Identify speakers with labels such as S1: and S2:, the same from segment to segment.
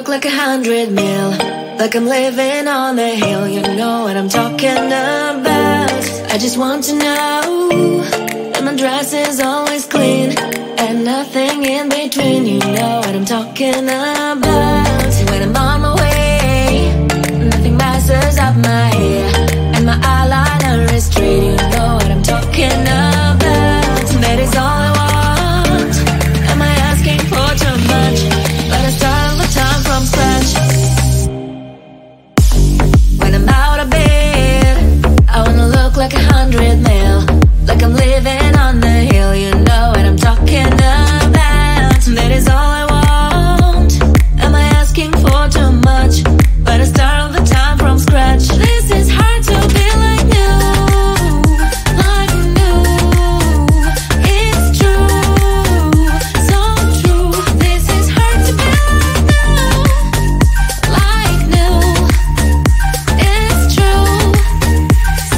S1: like 100 mil, like I'm living on the hill. You know what I'm talking about. I just want to know that my dress is always clean and nothing in between. You know what I'm talking about. When I'm on my way, nothing messes up my hair, and my eyeliner is straight. You know what I'm talking about. That is all I want. Am I asking for too much? But I start all the time from scratch. When I'm out of bed, I wanna look like 100 mil, like I'm living on the hill. You know what I'm talking about. That is all I want. Am I asking for too much? But I start all the time from scratch. This is hard to be like new, like new. It's true, so true. This is hard to be like new, it's true,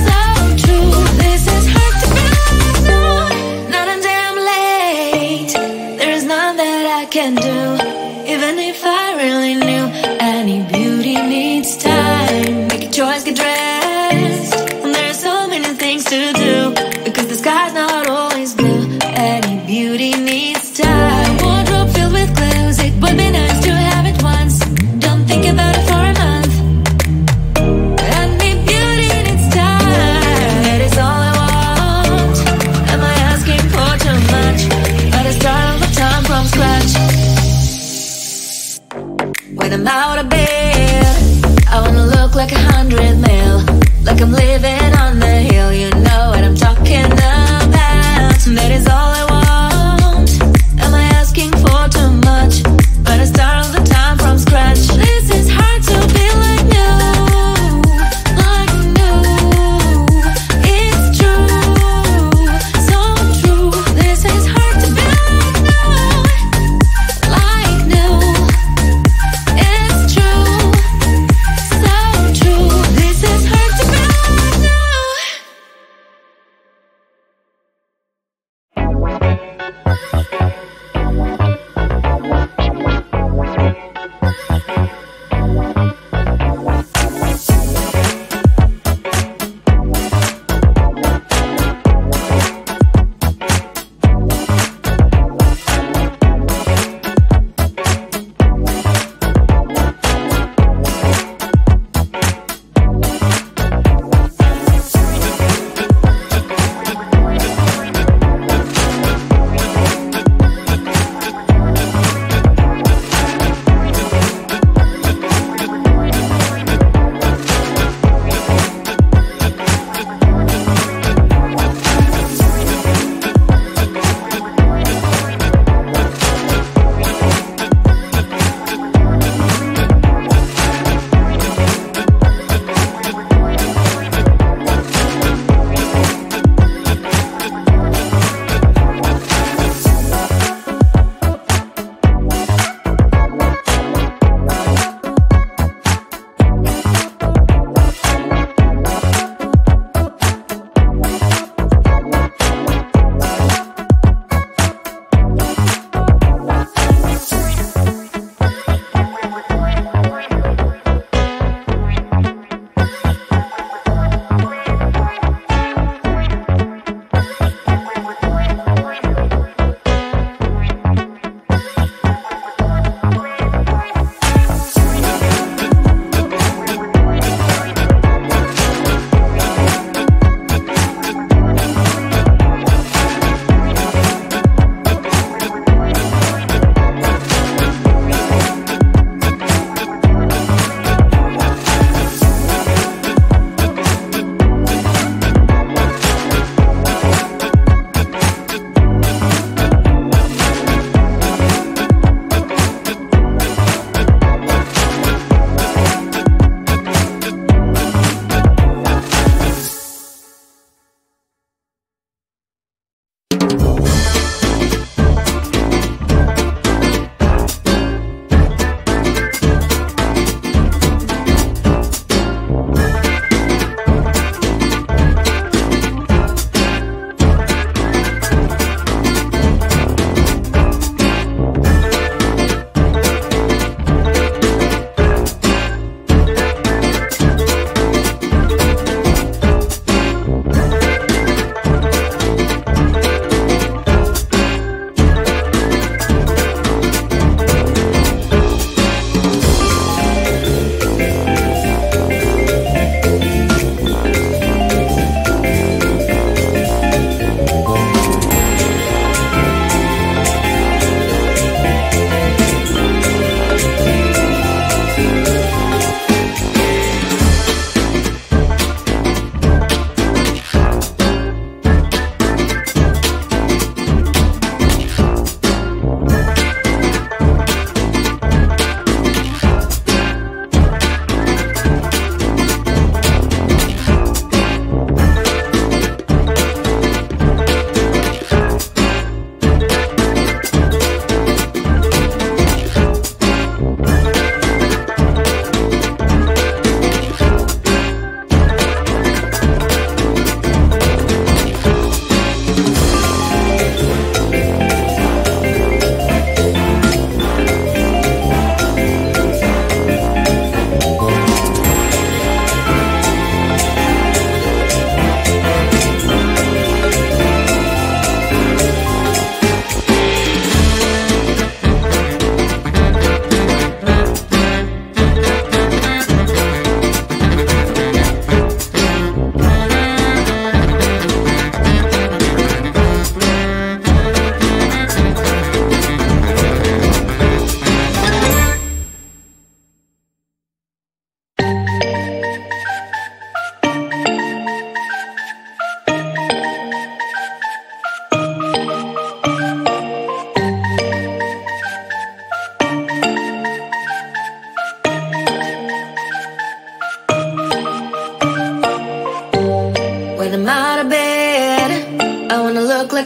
S1: so true. This is hard to be like new. Not a damn late. There is none that I can do, even if I really knew. Any beauty needs time. Make a choice, get dressed, and there are so many things to do, because the sky's not always blue. Any beauty needs time. Wardrobe filled with clues. It would be nice to have it once. Don't think about it for a month. Any beauty needs time. That is all I want. Am I asking for too much? But I start all the time from scratch. When I'm out of bed, I wanna look like 100 mil, like I'm living on the hill. You know what I'm talking about. That is all I want. Am I asking for too much? But I start all the time from scratch. This is hard to be like new, like new. It's true, so true. This is hard to be like new. It's true, so true. This is hard to be like new.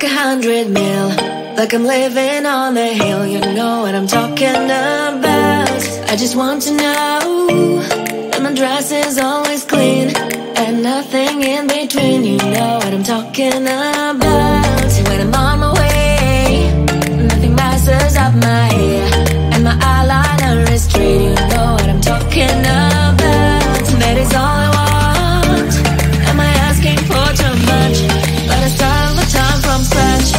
S1: 100 mil, like I'm living on the hill. You know what I'm talking about. I just want to know that my dress is always clean and nothing in between. You know what I'm talking about. When I'm on my way, nothing messes up my hair, and my eyeliner is straight. You know what I'm talking about. That is all I want. Am I asking for too much? But I start all the time from scratch.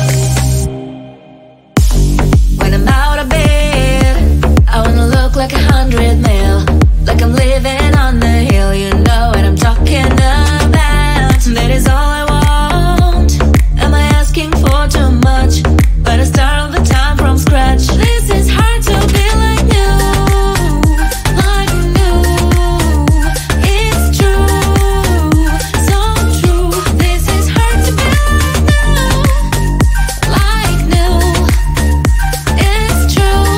S1: When I'm out of bed, I wanna look like 100 mil, like I'm living on the hill. You know what I'm talking about. That is all I want. Am I asking for too much? But I start all the time from scratch. This is hard to be like you, like new. It's true, so true. This is hard to be like new, it's true,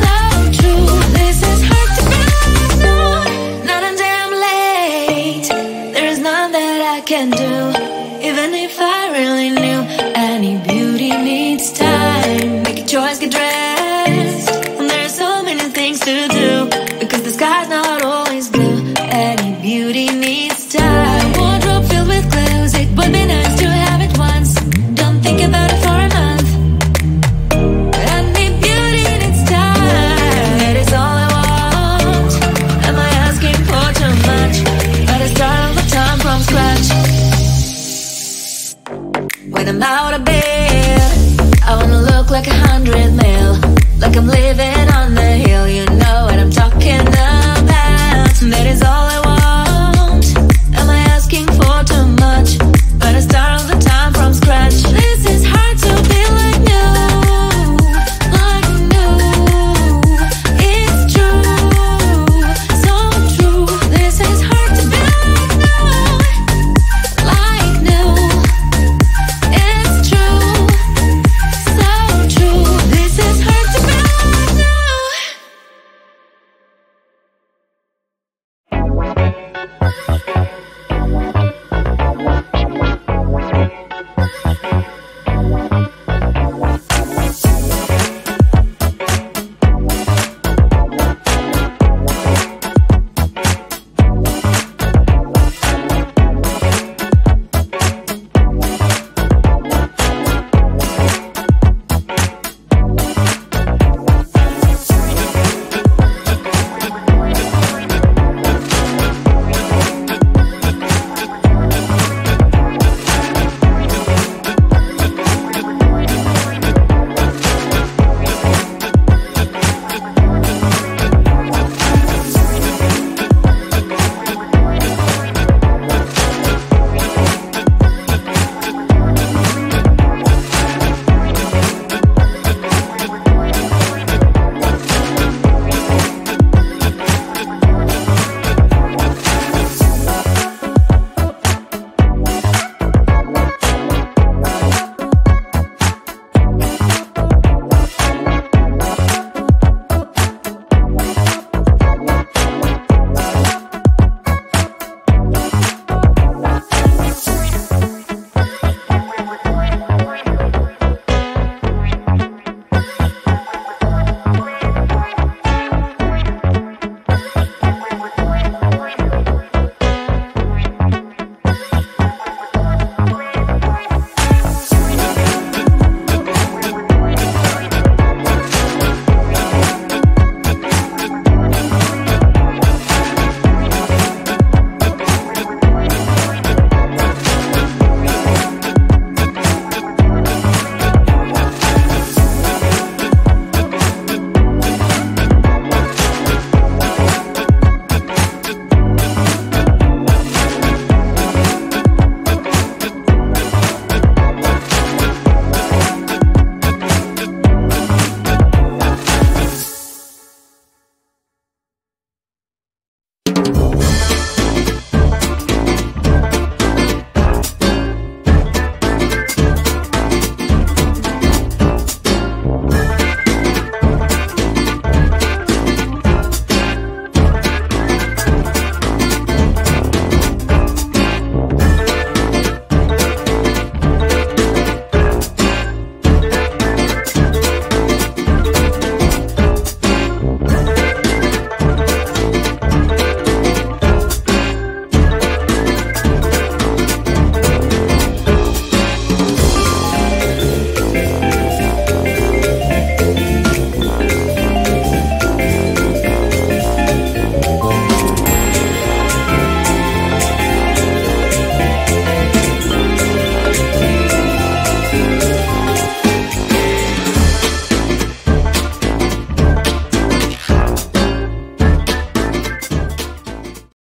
S1: so true. This is hard to be like new. Not a damn late. There is none that I can do, even if I really knew. Any beauty needs time. Make a choice, get dressed, and there are so many things to do, because the sky's not always blue. Any beauty needs time. Wardrobe filled with clues. It would be nice to have it once. Don't think about it for a month. Any beauty needs time. That is all I want. Am I asking for too much? But I start all the time from scratch. When I'm out of bed, I wanna look like 100 mil, like I'm living on the hill. You know what I'm talking about. That is all I want. Am I asking for too much? But I start all the time from scratch. This is hard to be like new, like new. It's true, so true. This is hard to be like new. It's true, so true. This is hard to be like new.